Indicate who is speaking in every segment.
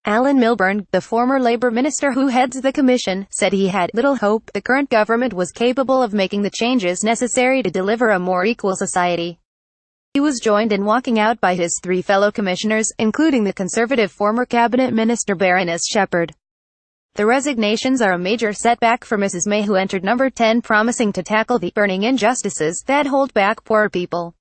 Speaker 1: Alan Milburn, the former Labour minister who heads the commission, said he had little hope the current government was capable of making the changes necessary to deliver a more equal society. He was joined in walking out by his three fellow commissioners, including the Conservative former cabinet minister Baroness Shephard. The resignations are a major setback for Mrs May, who entered number 10 promising to tackle the burning injustices that hold back poor people.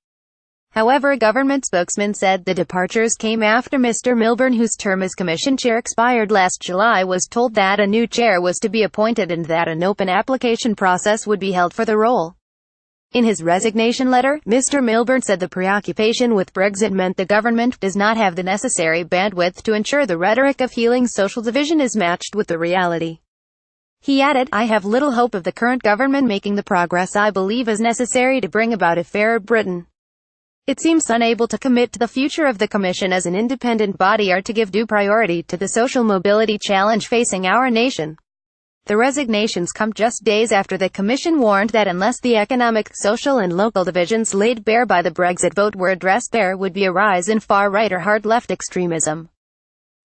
Speaker 1: However, a government spokesman said the departures came after Mr Milburn, whose term as commission chair expired last July, was told that a new chair was to be appointed and that an open application process would be held for the role. In his resignation letter, Mr Milburn said the preoccupation with Brexit meant the government does not have the necessary bandwidth to ensure the rhetoric of healing social division is matched with the reality. He added, "I have little hope of the current government making the progress I believe is necessary to bring about a fairer Britain. It seems unable to commit to the future of the Commission as an independent body or to give due priority to the social mobility challenge facing our nation." The resignations come just days after the Commission warned that unless the economic, social and local divisions laid bare by the Brexit vote were addressed, there would be a rise in far-right or hard-left extremism.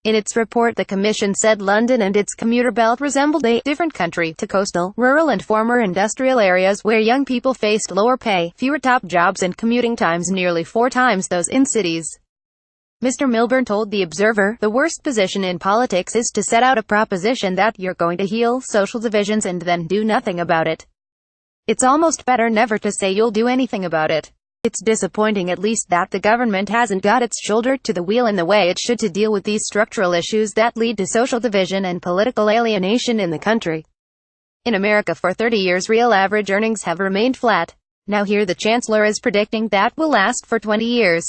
Speaker 1: In its report, the Commission said London and its commuter belt resembled a different country to coastal, rural and former industrial areas where young people faced lower pay, fewer top jobs and commuting times nearly 4 times those in cities. Mr Milburn told The Observer, "The worst position in politics is to set out a proposition that you're going to heal social divisions and then do nothing about it. It's almost better never to say you'll do anything about it. It's disappointing at least that the government hasn't got its shoulder to the wheel in the way it should to deal with these structural issues that lead to social division and political alienation in the country." In America for 30 years real average earnings have remained flat. Now here the Chancellor is predicting that will last for 20 years.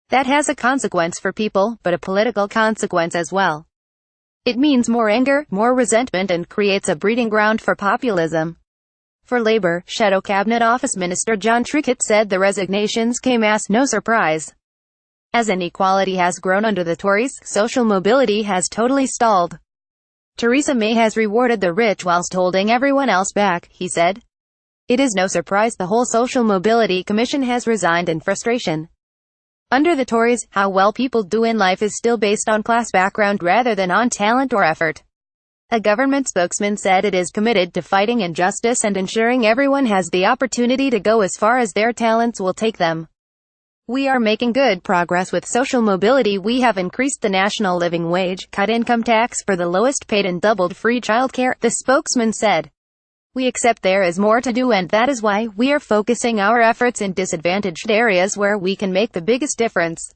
Speaker 1: That has a consequence for people, but a political consequence as well. It means more anger, more resentment and creates a breeding ground for populism. For Labour, Shadow Cabinet Office Minister John Trickett said the resignations came as no surprise. As inequality has grown under the Tories, social mobility has totally stalled. Theresa May has rewarded the rich whilst holding everyone else back, he said. It is no surprise the whole Social Mobility Commission has resigned in frustration. Under the Tories, how well people do in life is still based on class background rather than on talent or effort. A government spokesman said it is committed to fighting injustice and ensuring everyone has the opportunity to go as far as their talents will take them. We are making good progress with social mobility. We have increased the national living wage, cut income tax for the lowest paid and doubled free childcare, the spokesman said. We accept there is more to do and that is why we are focusing our efforts in disadvantaged areas where we can make the biggest difference.